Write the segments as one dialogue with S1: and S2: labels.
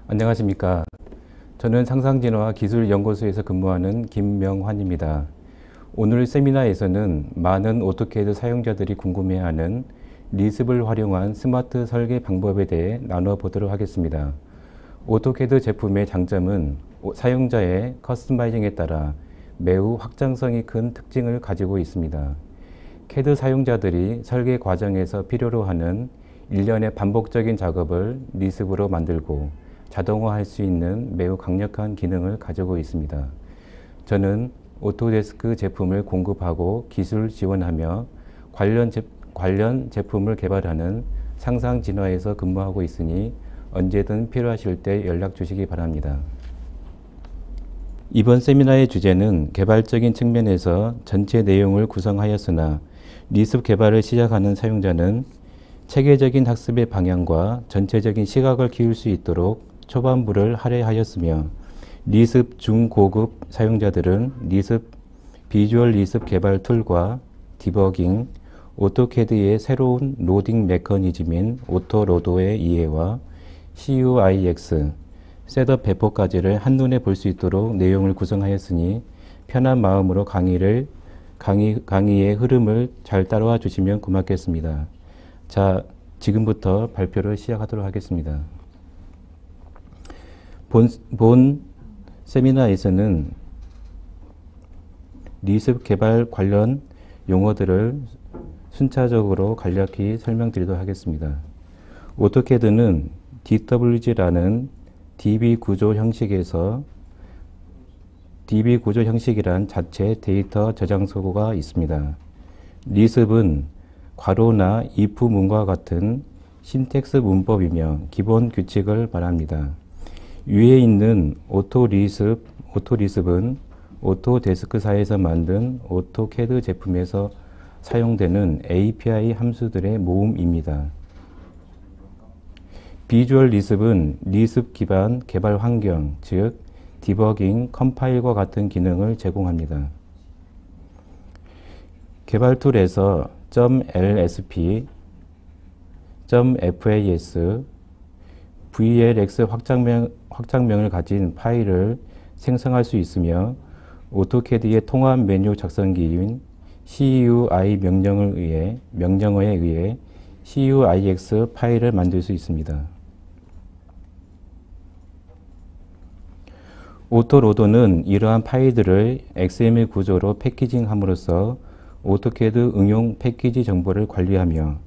S1: 안녕하십니까. 저는 상상진화 기술연구소에서 근무하는 김명환입니다. 오늘 세미나에서는 많은 오토캐드 사용자들이 궁금해하는 리습을 활용한 스마트 설계 방법에 대해 나눠보도록 하겠습니다. 오토캐드 제품의 장점은 사용자의 커스터마이징에 따라 매우 확장성이 큰 특징을 가지고 있습니다. 캐드 사용자들이 설계 과정에서 필요로 하는 일련의 반복적인 작업을 리습으로 만들고 자동화할 수 있는 매우 강력한 기능을 가지고 있습니다. 저는 오토데스크 제품을 공급하고 기술 지원하며 관련 제품을 개발하는 상상진화에서 근무하고 있으니 언제든 필요하실 때 연락 주시기 바랍니다. 이번 세미나의 주제는 개발적인 측면에서 전체 내용을 구성하였으나 리습 개발을 시작하는 사용자는 체계적인 학습의 방향과 전체적인 시각을 키울 수 있도록 초반부를 할애하였으며 리습 중고급 사용자들은 비주얼 리습 개발 툴과 디버깅, 오토캐드의 새로운 로딩 메커니즘인 오토로더의 이해와 CUIX, 셋업 배포까지를 한눈에 볼 수 있도록 내용을 구성하였으니 편한 마음으로 강의의 흐름을 잘 따라와 주시면 고맙겠습니다. 자, 지금부터 발표를 시작하도록 하겠습니다. 본 세미나에서는 리습 개발 관련 용어들을 순차적으로 간략히 설명드리도록 하겠습니다. 오토캐드는 DWG라는 DB 구조 형식이란 자체 데이터 저장소가 있습니다. 리습은 괄호나 if 문과 같은 신텍스 문법이며 기본 규칙을 말합니다. 위에 있는 오토리습은 오토데스크사에서 만든 오토캐드 제품에서 사용되는 API 함수들의 모음입니다. 비주얼 리습은 리습 기반 개발 환경, 즉 디버깅, 컴파일과 같은 기능을 제공합니다. 개발 툴에서 .lsp, .fas, VLX 확장명을 가진 파일을 생성할 수 있으며 오토캐드의 통합 메뉴 작성기인 CUI 명령어에 의해 CUIX 파일을 만들 수 있습니다. 오토로더는 이러한 파일들을 XML 구조로 패키징함으로써 오토캐드 응용 패키지 정보를 관리하며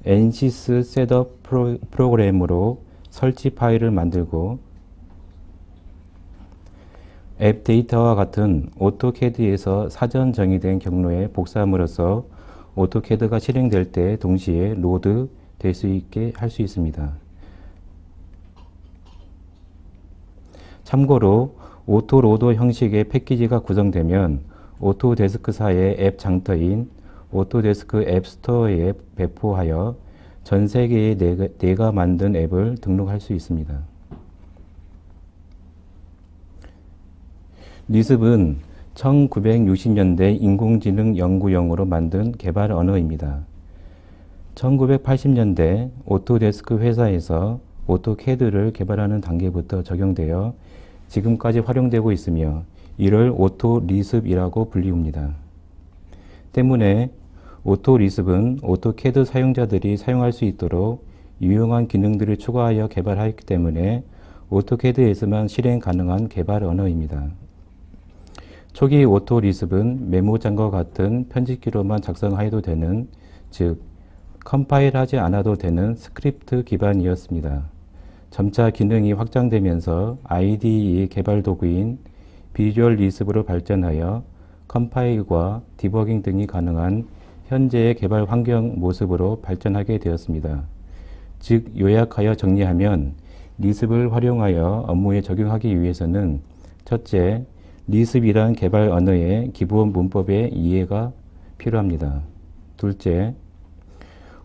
S1: NSYS 셋업 프로그램으로 설치 파일을 만들고 앱 데이터와 같은 오토캐드에서 사전 정의된 경로에 복사함으로써 오토캐드가 실행될 때 동시에 로드 될 수 있게 할 수 있습니다. 참고로 오토로더 형식의 패키지가 구성되면 오토데스크사의 앱 장터인 오토데스크 앱스토어에 배포하여 전 세계에 내가 만든 앱을 등록할 수 있습니다. 리습은 1960년대 인공지능 연구용으로 만든 개발 언어입니다. 1980년대 오토데스크 회사에서 오토캐드를 개발하는 단계부터 적용되어 지금까지 활용되고 있으며 이를 오토리습이라고 불리웁니다. 때문에 오토리습은 오토캐드 사용자들이 사용할 수 있도록 유용한 기능들을 추가하여 개발하였기 때문에 오토캐드에서만 실행 가능한 개발 언어입니다. 초기 오토리습은 메모장과 같은 편집기로만 작성하여도 되는, 즉 컴파일하지 않아도 되는 스크립트 기반이었습니다. 점차 기능이 확장되면서 IDE 개발 도구인 비주얼 리습으로 발전하여 컴파일과 디버깅 등이 가능한 현재의 개발 환경 모습으로 발전하게 되었습니다. 즉 요약하여 정리하면 리습을 활용하여 업무에 적용하기 위해서는 첫째, 리습이란 개발 언어의 기본 문법의 이해가 필요합니다. 둘째,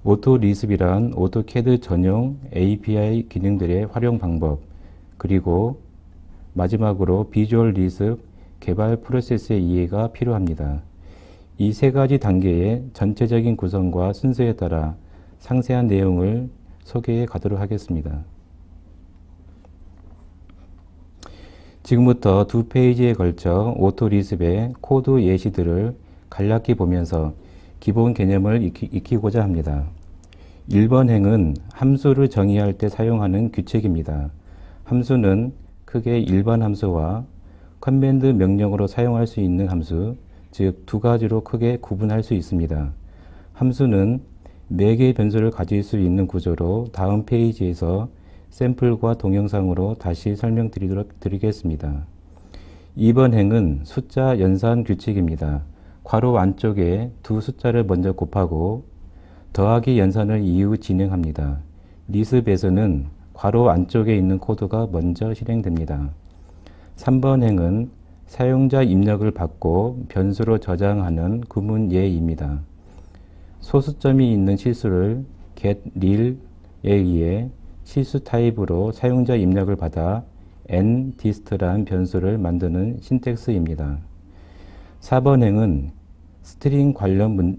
S1: 오토리습이란 오토캐드 전용 API 기능들의 활용 방법, 그리고 마지막으로 비주얼 리습, 개발 프로세스의 이해가 필요합니다. 이 세 가지 단계의 전체적인 구성과 순서에 따라 상세한 내용을 소개해 가도록 하겠습니다. 지금부터 두 페이지에 걸쳐 오토리습의 코드 예시들을 간략히 보면서 기본 개념을 익히고자 합니다. 1번 행은 함수를 정의할 때 사용하는 규칙입니다. 함수는 크게 일반 함수와 커맨드 명령으로 사용할 수 있는 함수, 즉 두 가지로 크게 구분할 수 있습니다. 함수는 4개의 변수를 가질 수 있는 구조로 다음 페이지에서 샘플과 동영상으로 다시 설명드리겠습니다. 2번 행은 숫자 연산 규칙입니다. 괄호 안쪽에 두 숫자를 먼저 곱하고 더하기 연산을 이후 진행합니다. 리습에서는 괄호 안쪽에 있는 코드가 먼저 실행됩니다. 3번 행은 사용자 입력을 받고 변수로 저장하는 구문 예입니다. 소수점이 있는 실수를 getReal에 의해 실수 타입으로 사용자 입력을 받아 nDist란 변수를 만드는 신텍스입니다. 4번 행은 스트링 관련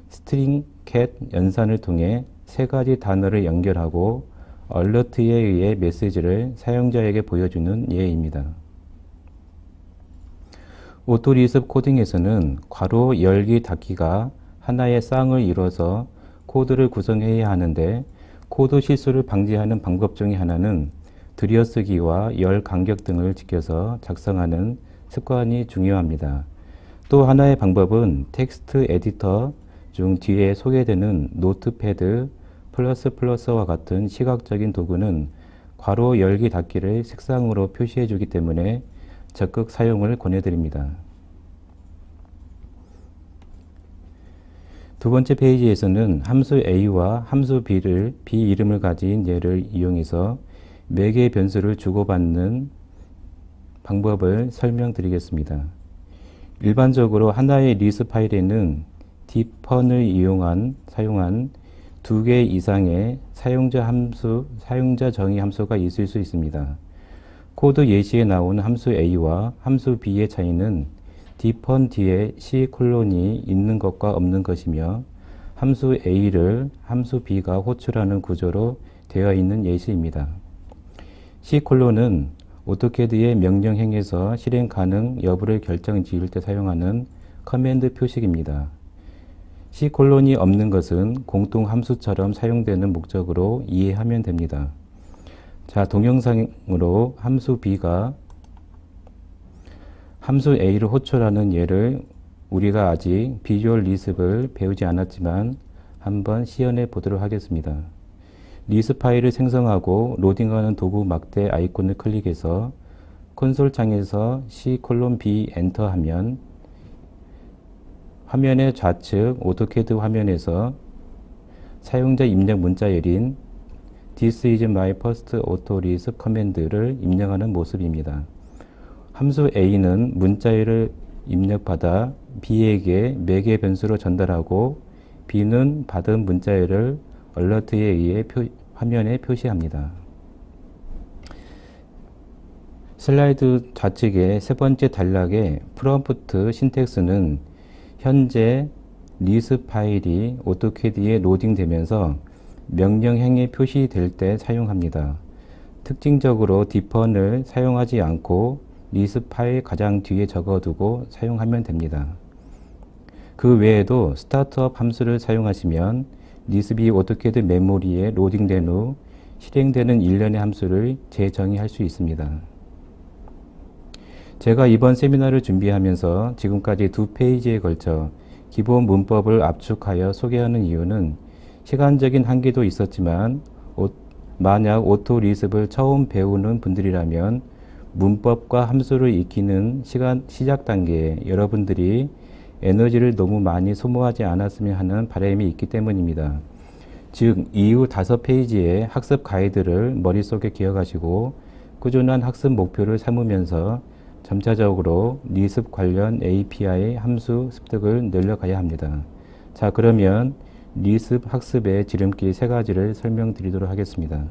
S1: 스트링 cat 연산을 통해 세 가지 단어를 연결하고 alert에 의해 메시지를 사용자에게 보여주는 예입니다. 오토리습 코딩에서는 괄호 열기 닫기가 하나의 쌍을 이뤄서 코드를 구성해야 하는데 코드 실수를 방지하는 방법 중에 하나는 들여쓰기와 열 간격 등을 지켜서 작성하는 습관이 중요합니다. 또 하나의 방법은 텍스트 에디터 중 뒤에 소개되는 노트패드 ++와 같은 시각적인 도구는 괄호 열기 닫기를 색상으로 표시해 주기 때문에 적극 사용을 권해드립니다. 두 번째 페이지에서는 함수 A와 함수 B를 B 이름을 가진 예를 이용해서 4개의 변수를 주고받는 방법을 설명드리겠습니다. 일반적으로 하나의 리스 파일에는 dfun을 사용한 2개 이상의 사용자 정의 함수가 있을 수 있습니다. 코드 예시에 나온 함수 A와 함수 B의 차이는 dfun 뒤에 C:'이 있는 것과 없는 것이며 함수 A를 함수 B가 호출하는 구조로 되어 있는 예시입니다. C:'은 오토캐드의 명령행에서 실행 가능 여부를 결정 지을 때 사용하는 커맨드 표식입니다. C:'이 없는 것은 공통 함수처럼 사용되는 목적으로 이해하면 됩니다. 자, 동영상으로 함수 B가 함수 A를 호출하는 예를 우리가 아직 비주얼 리습을 배우지 않았지만 한번 시연해 보도록 하겠습니다. 리습 파일을 생성하고 로딩하는 도구 막대 아이콘을 클릭해서 콘솔 창에서 C:B 엔터 하면 화면의 좌측 오토캐드 화면에서 사용자 입력 문자열인 This is my first autorisp command를 입력하는 모습입니다. 함수 A는 문자열을 입력받아 B에게 4개의 변수로 전달하고 B는 받은 문자열을 alert에 의해 화면에 표시합니다. 슬라이드 좌측의 세 번째 단락의 프롬프트 신텍스는 현재 리습 파일이 오토캐드에 로딩되면서 명령행에 표시될 때 사용합니다. 특징적으로 dfun을 사용하지 않고 리습 파일 가장 뒤에 적어두고 사용하면 됩니다. 그 외에도 스타트업 함수를 사용하시면 리습이 오토캐드 메모리에 로딩된 후 실행되는 일련의 함수를 재정의할 수 있습니다. 제가 이번 세미나를 준비하면서 지금까지 2페이지에 걸쳐 기본 문법을 압축하여 소개하는 이유는 시간적인 한계도 있었지만 만약 오토리습을 처음 배우는 분들이라면 문법과 함수를 익히는 시작 단계에 여러분들이 에너지를 너무 많이 소모하지 않았으면 하는 바람이 있기 때문입니다. 즉, 이후 5페이지의 학습 가이드를 머릿속에 기억하시고 꾸준한 학습 목표를 삼으면서 점차적으로 리습 관련 API 함수 습득을 늘려가야 합니다. 자, 그러면 리습 학습의 지름길 3가지를 설명드리도록 하겠습니다.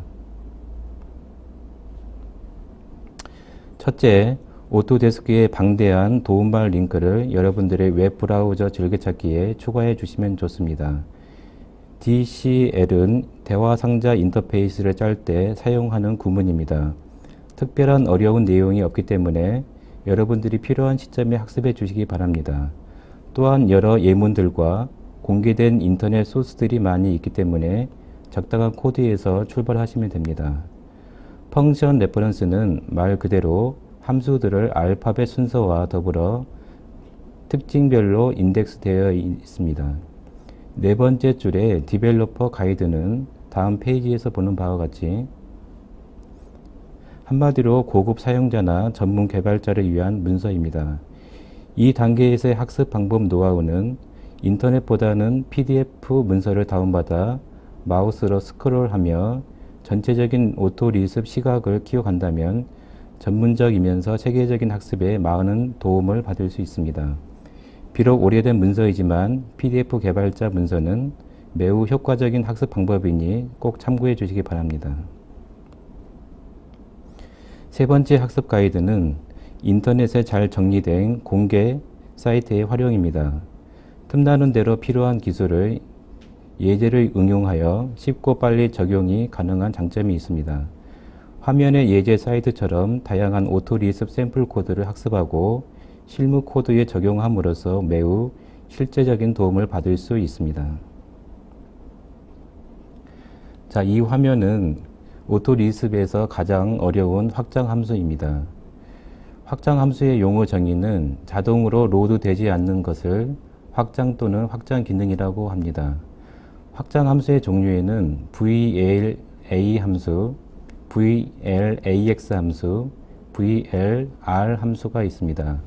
S1: 첫째, 오토데스크의 방대한 도움말 링크를 여러분들의 웹브라우저 즐겨찾기에 추가해 주시면 좋습니다. DCL은 대화상자 인터페이스를 짤 때 사용하는 구문입니다. 특별한 어려운 내용이 없기 때문에 여러분들이 필요한 시점에 학습해 주시기 바랍니다. 또한 여러 예문들과 공개된 인터넷 소스들이 많이 있기 때문에 적당한 코드에서 출발하시면 됩니다. 펑션 레퍼런스는 말 그대로 함수들을 알파벳 순서와 더불어 특징별로 인덱스되어 있습니다. 네 번째 줄의 디벨로퍼 가이드는 다음 페이지에서 보는 바와 같이 한마디로 고급 사용자나 전문 개발자를 위한 문서입니다. 이 단계에서의 학습 방법 노하우는 인터넷보다는 PDF 문서를 다운받아 마우스로 스크롤하며 전체적인 오토 리습 시각을 키워간다면 전문적이면서 체계적인 학습에 많은 도움을 받을 수 있습니다. 비록 오래된 문서이지만 PDF 개발자 문서는 매우 효과적인 학습 방법이니 꼭 참고해 주시기 바랍니다. 세 번째 학습 가이드는 인터넷에 잘 정리된 공개 사이트의 활용입니다. 틈나는 대로 필요한 기술을 예제를 응용하여 쉽고 빨리 적용이 가능한 장점이 있습니다. 화면의 예제 사이트처럼 다양한 오토 리습 샘플 코드를 학습하고 실무 코드에 적용함으로써 매우 실제적인 도움을 받을 수 있습니다. 자, 이 화면은 오토 리습에서 가장 어려운 확장 함수입니다. 확장 함수의 용어 정의는 자동으로 로드 되지 않는 것을 확장 또는 확장 기능이라고 합니다. 확장 함수의 종류에는 VLA 함수, VLAX 함수, VLR 함수가 있습니다.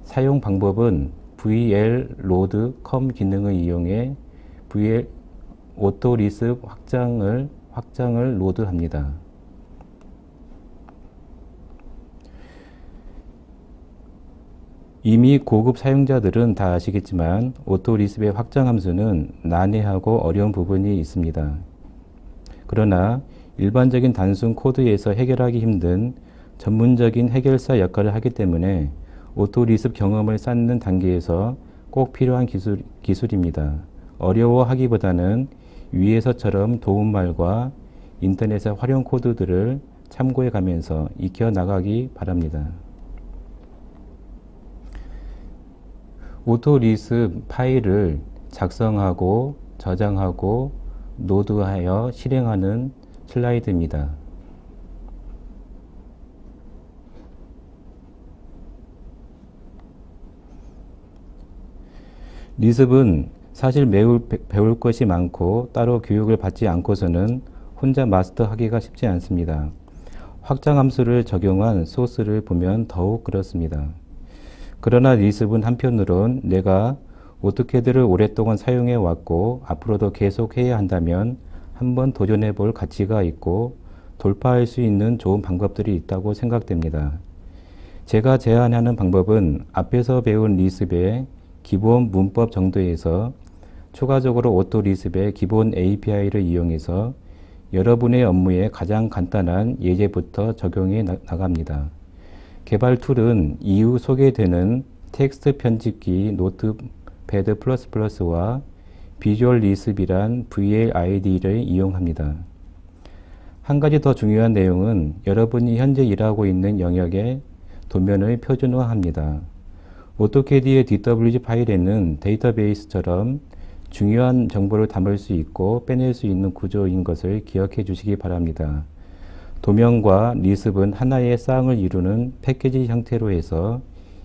S1: 사용 방법은 VLLoad com 기능을 이용해 VL 오토 리습 확장을 로드합니다. 이미 고급 사용자들은 다 아시겠지만 오토 리습의 확장 함수는 난해하고 어려운 부분이 있습니다. 그러나 일반적인 단순 코드에서 해결하기 힘든 전문적인 해결사 역할을 하기 때문에 오토 리습 경험을 쌓는 단계에서 꼭 필요한 기술입니다. 어려워하기보다는 위에서처럼 도움말과 인터넷의 활용 코드들을 참고해 가면서 익혀 나가기 바랍니다. 오토 리습 파일을 작성하고 저장하고 노드하여 실행하는 슬라이드입니다. 리습은 사실 매우 배울 것이 많고 따로 교육을 받지 않고서는 혼자 마스터하기가 쉽지 않습니다. 확장 함수를 적용한 소스를 보면 더욱 그렇습니다. 그러나 리습은 한편으론 내가 오토캐드를 오랫동안 사용해 왔고 앞으로도 계속 해야 한다면 한번 도전해 볼 가치가 있고 돌파할 수 있는 좋은 방법들이 있다고 생각됩니다. 제가 제안하는 방법은 앞에서 배운 리습의 기본 문법 정도에서 추가적으로 오토 리습의 기본 API를 이용해서 여러분의 업무에 가장 간단한 예제부터 적용해 나갑니다. 개발 툴은 이후 소개되는 텍스트 편집기 노트패드++와 비주얼 리습이란 VLID를 이용합니다. 한 가지 더 중요한 내용은 여러분이 현재 일하고 있는 영역의 도면을 표준화합니다. 오토캐드의 DWG 파일에는 데이터베이스처럼 중요한 정보를 담을 수 있고 빼낼 수 있는 구조인 것을 기억해 주시기 바랍니다. 도면과 리습은 하나의 쌍을 이루는 패키지 형태로 해서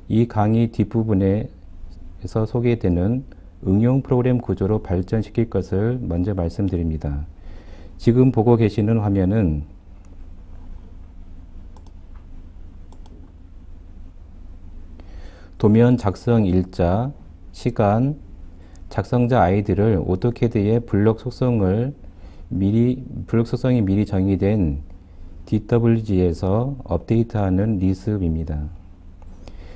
S1: 이 강의 뒷부분에서 소개되는 응용 프로그램 구조로 발전시킬 것을 먼저 말씀드립니다. 지금 보고 계시는 화면은 도면 작성 일자, 시간, 작성자 아이디를 오토캐드의 블록 속성이 미리 정의된 DWG에서 업데이트하는 리습입니다.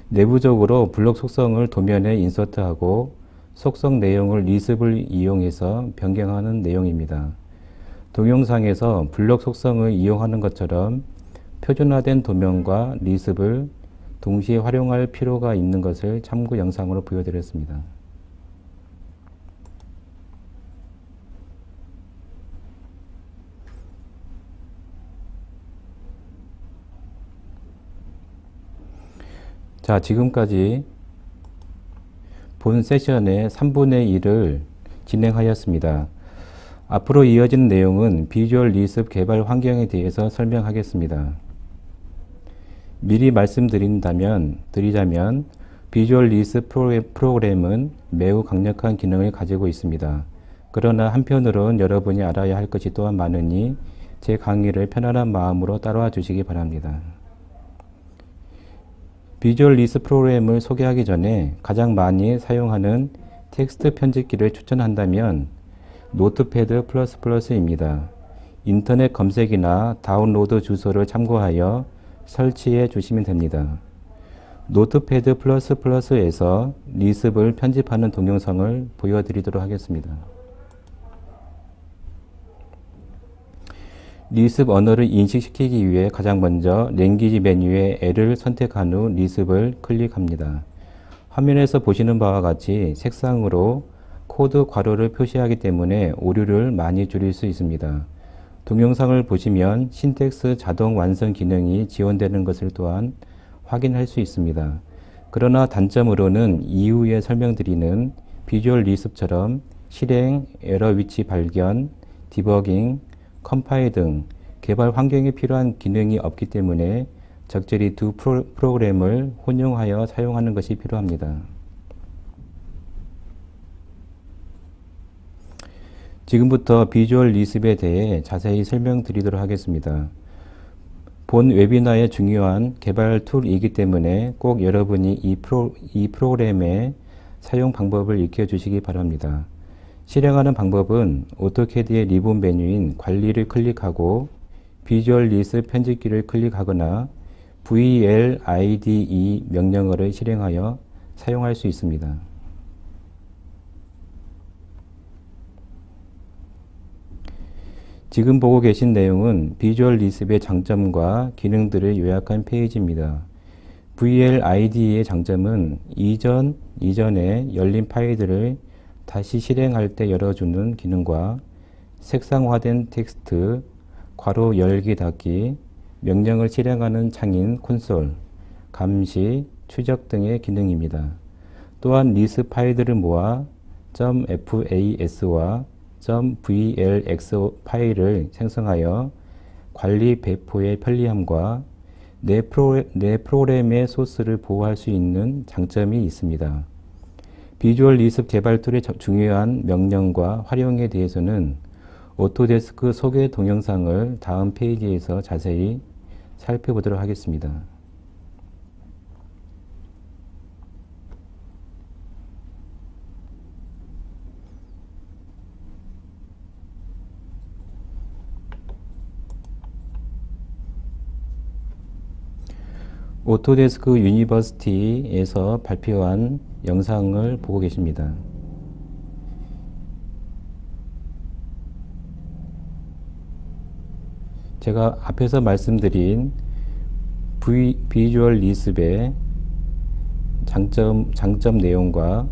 S1: 내부적으로 블록 속성을 도면에 인서트하고 속성 내용을 리습을 이용해서 변경하는 내용입니다. 동영상에서 블록 속성을 이용하는 것처럼 표준화된 도면과 리습을 동시에 활용할 필요가 있는 것을 참고 영상으로 보여드렸습니다. 자, 지금까지 본 세션의 3분의 1을 진행하였습니다. 앞으로 이어지는 내용은 비주얼 리습 개발 환경에 대해서 설명하겠습니다. 미리 말씀드리자면 비주얼 리습 프로그램은 매우 강력한 기능을 가지고 있습니다. 그러나 한편으론 여러분이 알아야 할 것이 또한 많으니 제 강의를 편안한 마음으로 따라와 주시기 바랍니다. 비주얼 리습 프로그램을 소개하기 전에 가장 많이 사용하는 텍스트 편집기를 추천한다면 노트패드++입니다. 인터넷 검색이나 다운로드 주소를 참고하여 설치해 주시면 됩니다. 노트패드++에서 리습을 편집하는 동영상을 보여드리도록 하겠습니다. 리습 언어를 인식시키기 위해 가장 먼저 랭귀지 메뉴의 L을 선택한 후 리습을 클릭합니다. 화면에서 보시는 바와 같이 색상으로 코드 괄호를 표시하기 때문에 오류를 많이 줄일 수 있습니다. 동영상을 보시면 신텍스 자동 완성 기능이 지원되는 것을 또한 확인할 수 있습니다. 그러나 단점으로는 이후에 설명드리는 비주얼 리습처럼 실행, 에러 위치 발견, 디버깅, 컴파일 등 개발 환경에 필요한 기능이 없기 때문에 적절히 두 프로그램을 혼용하여 사용하는 것이 필요합니다. 지금부터 비주얼 리습에 대해 자세히 설명드리도록 하겠습니다. 본 웨비나의 중요한 개발 툴이기 때문에 꼭 여러분이 이 프로그램의 사용 방법을 익혀주시기 바랍니다. 실행하는 방법은 오토캐드의 리본 메뉴인 관리를 클릭하고 비주얼 리습 편집기를 클릭하거나 VLIDE 명령어를 실행하여 사용할 수 있습니다. 지금 보고 계신 내용은 비주얼 리습의 장점과 기능들을 요약한 페이지입니다. VLIDE의 장점은 이전에 열린 파일들을 다시 실행할 때 열어주는 기능과 색상화된 텍스트, 괄호 열기 닫기, 명령을 실행하는 창인 콘솔, 감시, 추적 등의 기능입니다. 또한 리습 파일들을 모아 .fas와 .vlx 파일을 생성하여 관리 배포의 편리함과 내 프로그램의 소스를 보호할 수 있는 장점이 있습니다. 비주얼 리습 개발 툴의 중요한 명령과 활용에 대해서는 오토데스크 소개 동영상을 다음 페이지에서 자세히 살펴보도록 하겠습니다. 오토데스크 유니버시티에서 발표한 영상을 보고 계십니다. 제가 앞에서 말씀드린 비주얼 리습의 장점 내용과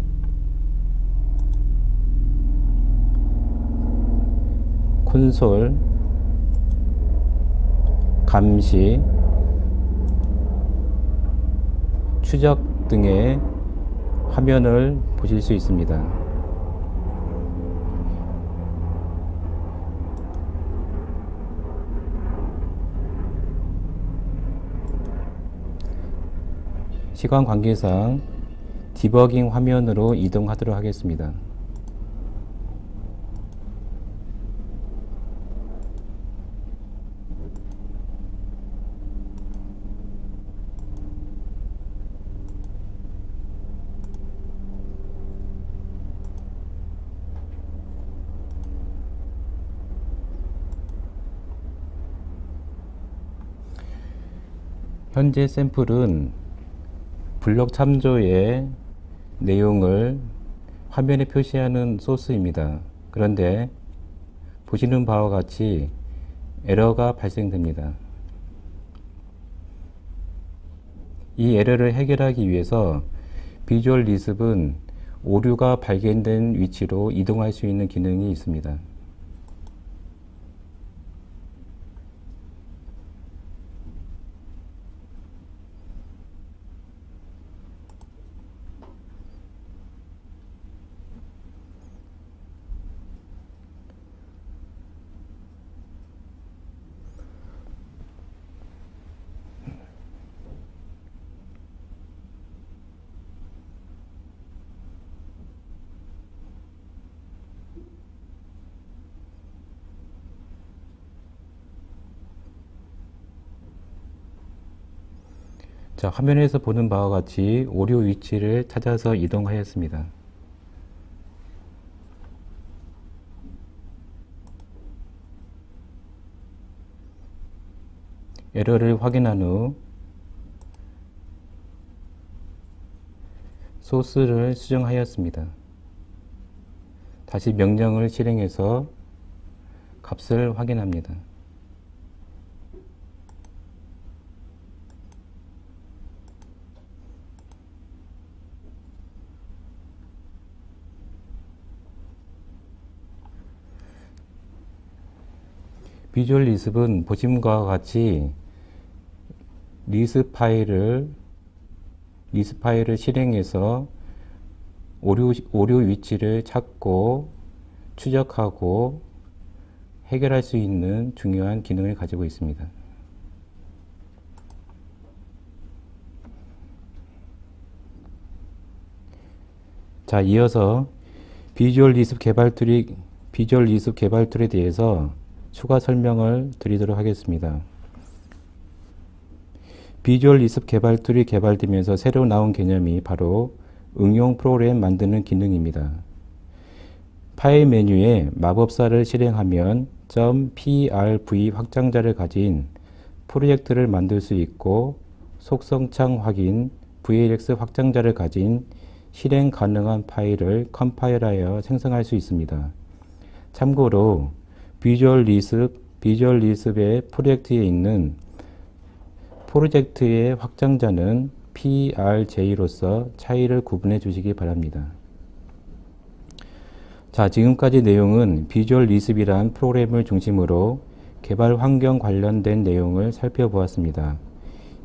S1: 콘솔, 감시, 추적 등의 화면을 보실 수 있습니다. 시간 관계상 디버깅 화면으로 이동하도록 하겠습니다. 현재 샘플은 블록 참조의 내용을 화면에 표시하는 소스입니다. 그런데 보시는 바와 같이 에러가 발생됩니다. 이 에러를 해결하기 위해서 비주얼 리습은 오류가 발견된 위치로 이동할 수 있는 기능이 있습니다. 자, 화면에서 보는 바와 같이 오류 위치를 찾아서 이동하였습니다. 에러를 확인한 후 소스를 수정하였습니다. 다시 명령을 실행해서 값을 확인합니다. 비주얼 리습은 보시는 같이 리습 파일을 실행해서 오류 위치를 찾고 추적하고 해결할 수 있는 중요한 기능을 가지고 있습니다. 자, 이어서 비주얼 리습 개발 툴에 대해서 추가 설명을 드리도록 하겠습니다. 비주얼 리습 개발 툴이 개발되면서 새로 나온 개념이 바로 응용 프로그램 만드는 기능입니다. 파일 메뉴에 마법사를 실행하면 .prv 확장자를 가진 프로젝트를 만들 수 있고 속성창 확인 VLX 확장자를 가진 실행 가능한 파일을 컴파일하여 생성할 수 있습니다. 참고로 비주얼 리습의 프로젝트에 있는 프로젝트의 확장자는 PRJ로서 차이를 구분해 주시기 바랍니다. 자, 지금까지 내용은 비주얼 리습이란 프로그램을 중심으로 개발 환경 관련된 내용을 살펴보았습니다.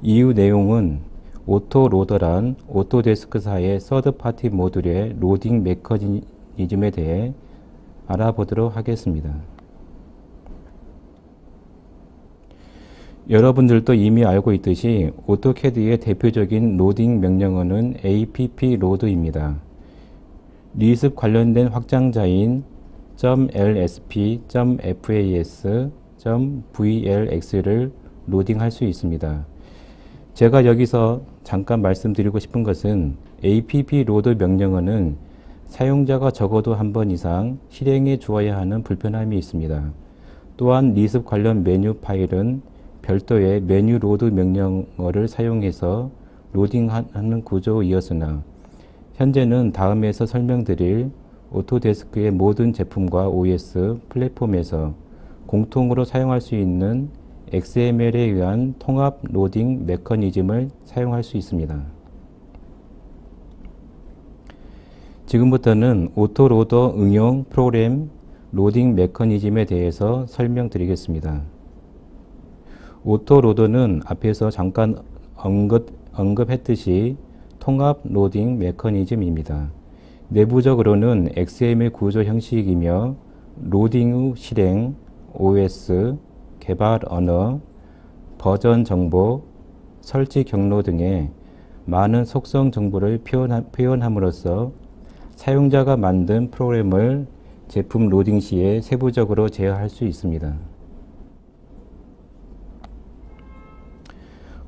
S1: 이후 내용은 오토로더란 오토데스크사의 서드파티 모듈의 로딩 메커니즘에 대해 알아보도록 하겠습니다. 여러분들도 이미 알고 있듯이 오토캐드의 대표적인 로딩 명령어는 appload입니다. 리습 관련된 확장자인 .lsp, .fas, .vlx를 로딩할 수 있습니다. 제가 여기서 잠깐 말씀드리고 싶은 것은 appload 명령어는 사용자가 적어도 한 번 이상 실행해 주어야 하는 불편함이 있습니다. 또한 리습 관련 메뉴 파일은 별도의 메뉴 로드 명령어를 사용해서 로딩하는 구조이었으나 현재는 다음에서 설명드릴 오토데스크의 모든 제품과 OS 플랫폼에서 공통으로 사용할 수 있는 XML에 의한 통합 로딩 메커니즘을 사용할 수 있습니다. 지금부터는 오토로더 응용 프로그램 로딩 메커니즘에 대해서 설명드리겠습니다. 오토로더는 앞에서 잠깐 언급했듯이 통합 로딩 메커니즘입니다. 내부적으로는 XML 구조 형식이며 로딩 후 실행, OS, 개발 언어, 버전 정보, 설치 경로 등의 많은 속성 정보를 표현함으로써 사용자가 만든 프로그램을 제품 로딩 시에 세부적으로 제어할 수 있습니다.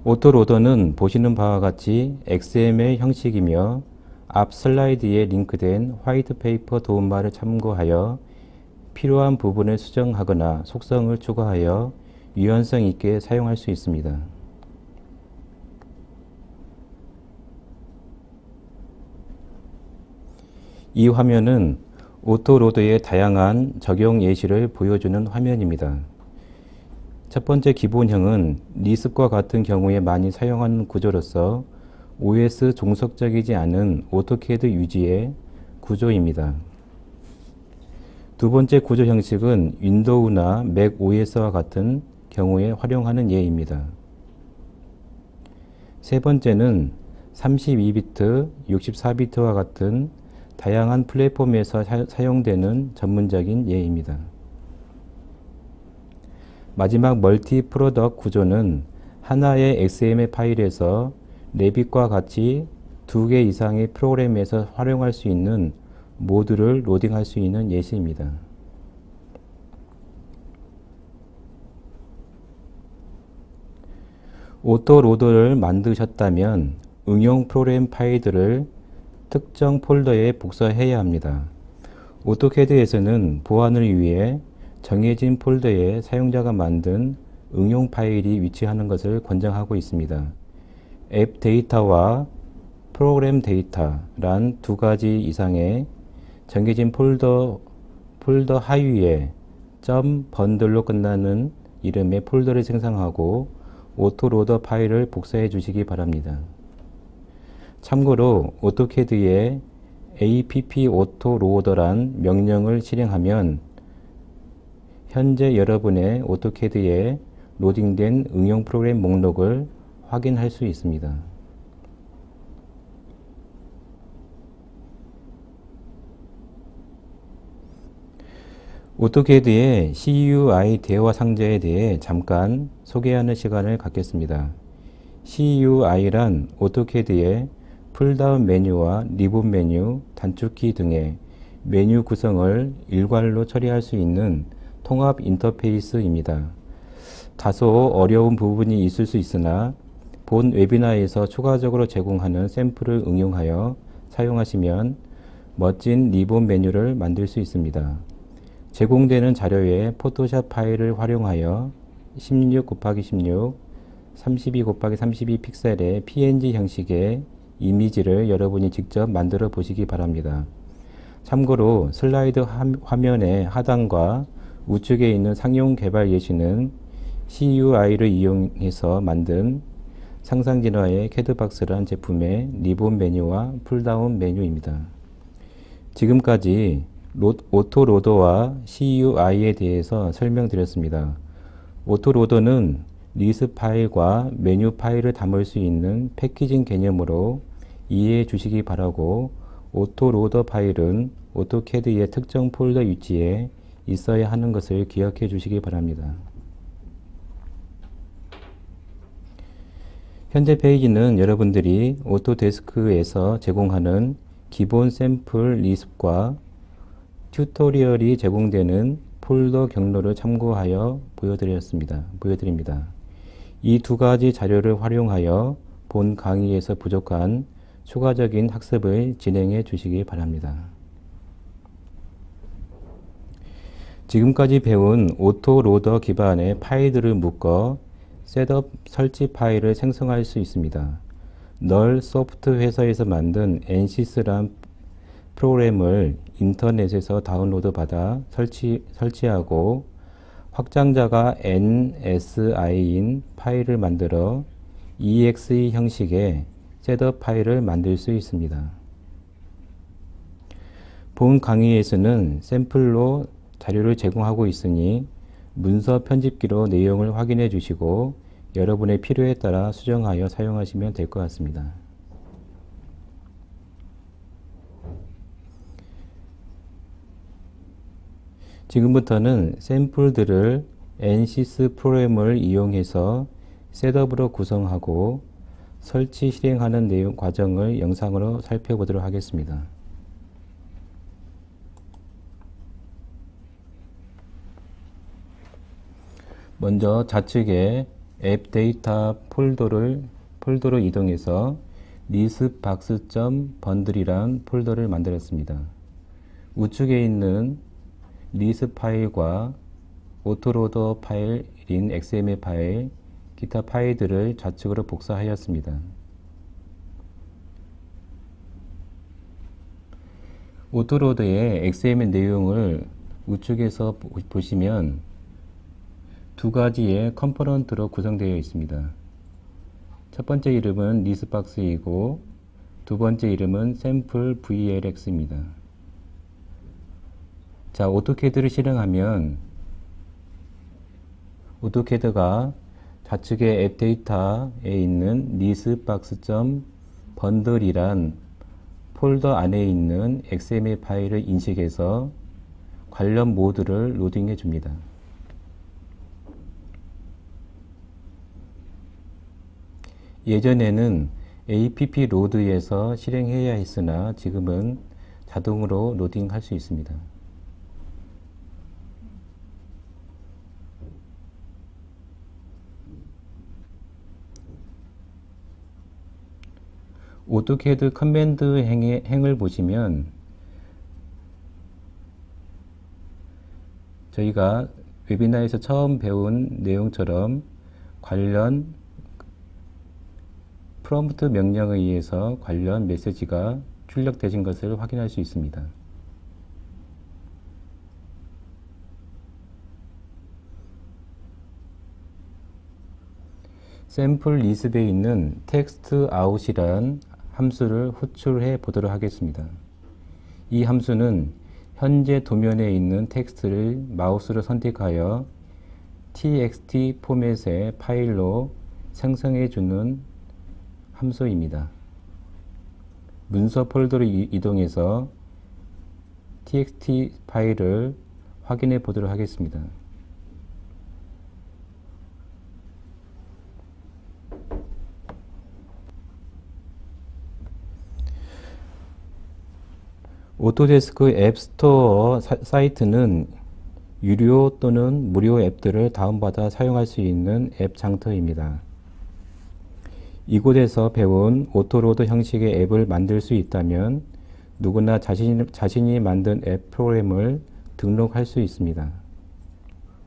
S1: 오토로더는 보시는 바와 같이 XML 형식이며 앞 슬라이드에 링크된 화이트페이퍼 도움말을 참고하여 필요한 부분을 수정하거나 속성을 추가하여 유연성 있게 사용할 수 있습니다. 이 화면은 오토로더의 다양한 적용 예시를 보여주는 화면입니다. 첫 번째 기본형은 리습과 같은 경우에 많이 사용하는 구조로서 OS 종속적이지 않은 오토캐드 유지의 구조입니다. 두 번째 구조 형식은 윈도우나 맥 OS와 같은 경우에 활용하는 예입니다. 세 번째는 32비트, 64비트와 같은 다양한 플랫폼에서 사용되는 전문적인 예입니다. 마지막 멀티 프로덕트 구조는 하나의 XML 파일에서 레빗과 같이 2개 이상의 프로그램에서 활용할 수 있는 모듈을 로딩할 수 있는 예시입니다. 오토로더를 만드셨다면 응용 프로그램 파일들을 특정 폴더에 복사해야 합니다. 오토캐드에서는 보안을 위해 정해진 폴더에 사용자가 만든 응용 파일이 위치하는 것을 권장하고 있습니다. 앱 데이터와 프로그램 데이터란 두 가지 이상의 정해진 폴더 하위에 .번들로 끝나는 이름의 폴더를 생성하고 오토로더 파일을 복사해 주시기 바랍니다. 참고로 오토캐드에 app 오토로더란 명령을 실행하면 현재 여러분의 오토캐드에 로딩된 응용 프로그램 목록을 확인할 수 있습니다. 오토캐드의 CUI 대화 상자에 대해 잠깐 소개하는 시간을 갖겠습니다. CUI란 오토캐드의 풀다운 메뉴와 리본 메뉴, 단축키 등의 메뉴 구성을 일괄로 처리할 수 있는 통합 인터페이스입니다. 다소 어려운 부분이 있을 수 있으나 본 웨비나에서 추가적으로 제공하는 샘플을 응용하여 사용하시면 멋진 리본 메뉴를 만들 수 있습니다. 제공되는 자료에 포토샵 파일을 활용하여 16x16, 32x32 픽셀의 PNG 형식의 이미지를 여러분이 직접 만들어 보시기 바랍니다. 참고로 슬라이드 화면의 하단과 우측에 있는 상용 개발 예시는 CUI를 이용해서 만든 상상진화의 캐드박스란 제품의 리본 메뉴와 풀다운 메뉴입니다. 지금까지 오토로더와 CUI에 대해서 설명드렸습니다. 오토로더는 리스 파일과 메뉴 파일을 담을 수 있는 패키징 개념으로 이해해 주시기 바라고, 오토로더 파일은 오토캐드의 특정 폴더 위치에 있어야 하는 것을 기억해 주시기 바랍니다. 현재 페이지는 여러분들이 오토데스크에서 제공하는 기본 샘플 리습과 튜토리얼이 제공되는 폴더 경로를 참고하여 보여드립니다. 이 두 가지 자료를 활용하여 본 강의에서 부족한 추가적인 학습을 진행해 주시기 바랍니다. 지금까지 배운 오토로더 기반의 파일들을 묶어 셋업 설치 파일을 생성할 수 있습니다. 널소프트 회사에서 만든 NCS란 프로그램을 인터넷에서 다운로드 받아 설치하고 확장자가 NSI인 파일을 만들어 EXE 형식의 셋업 파일을 만들 수 있습니다. 본 강의에서는 샘플로 자료를 제공하고 있으니 문서 편집기로 내용을 확인해 주시고 여러분의 필요에 따라 수정하여 사용하시면 될 것 같습니다. 지금부터는 샘플들을 NCS 프로그램을 이용해서 셋업으로 구성하고 설치 실행하는 내용 과정을 영상으로 살펴보도록 하겠습니다. 먼저 좌측에 앱 데이터 폴더로 이동해서 listbox.bundle이란 폴더를 만들었습니다. 우측에 있는 리스 파일과 오토로더 파일인 XML 파일, 기타 파일들을 좌측으로 복사하였습니다. 오토로더의 XML 내용을 우측에서 보시면 두 가지의 컴포넌트로 구성되어 있습니다. 첫 번째 이름은 리스박스이고 두 번째 이름은 샘플 VLX입니다. 자, 오토캐드를 실행하면 오토캐드가 좌측의 앱 데이터에 있는 리스박스.번들이란 폴더 안에 있는 XML 파일을 인식해서 관련 모드를 로딩해 줍니다. 예전에는 app로드에서 실행해야 했으나 지금은 자동으로 로딩할 수 있습니다. 오토캐드 커맨드 행을 보시면 저희가 웨비나에서 처음 배운 내용처럼 관련 프롬프트 명령에 의해서 관련 메시지가 출력되신 것을 확인할 수 있습니다. 샘플 리스트에 있는 텍스트 아웃이란 함수를 호출해 보도록 하겠습니다. 이 함수는 현재 도면에 있는 텍스트를 마우스로 선택하여 txt 포맷의 파일로 생성해 주는 함수입니다. 문서 폴더로 이동해서 txt 파일을 확인해 보도록 하겠습니다. 오토데스크 앱 스토어 사이트는 유료 또는 무료 앱들을 다운받아 사용할 수 있는 앱 장터입니다. 이곳에서 배운 오토로드 형식의 앱을 만들 수 있다면 누구나 자신이 만든 앱 프로그램을 등록할 수 있습니다.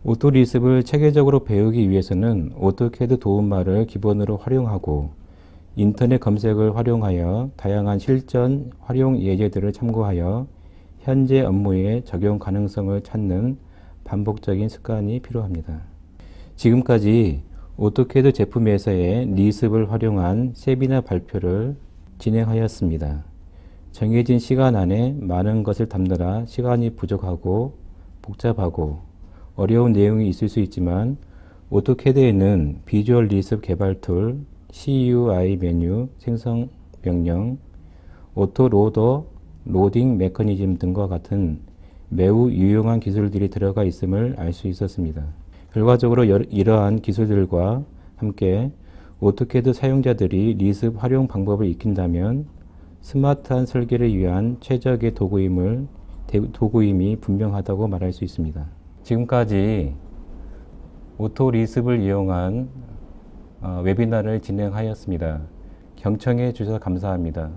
S1: 오토리습을 체계적으로 배우기 위해서는 오토캐드 도움말을 기본으로 활용하고 인터넷 검색을 활용하여 다양한 실전 활용 예제들을 참고하여 현재 업무의 적용 가능성을 찾는 반복적인 습관이 필요합니다. 지금까지 오토캐드 제품에서의 리습을 활용한 세미나 발표를 진행하였습니다. 정해진 시간 안에 많은 것을 담느라 시간이 부족하고 복잡하고 어려운 내용이 있을 수 있지만 오토캐드에는 비주얼 리습 개발 툴, CUI 메뉴, 생성 명령, 오토로더, 로딩 메커니즘 등과 같은 매우 유용한 기술들이 들어가 있음을 알 수 있었습니다. 결과적으로 이러한 기술들과 함께 오토캐드 사용자들이 리습 활용 방법을 익힌다면 스마트한 설계를 위한 최적의 도구임이 분명하다고 말할 수 있습니다. 지금까지 오토 리습을 이용한 웨비나를 진행하였습니다. 경청해 주셔서 감사합니다.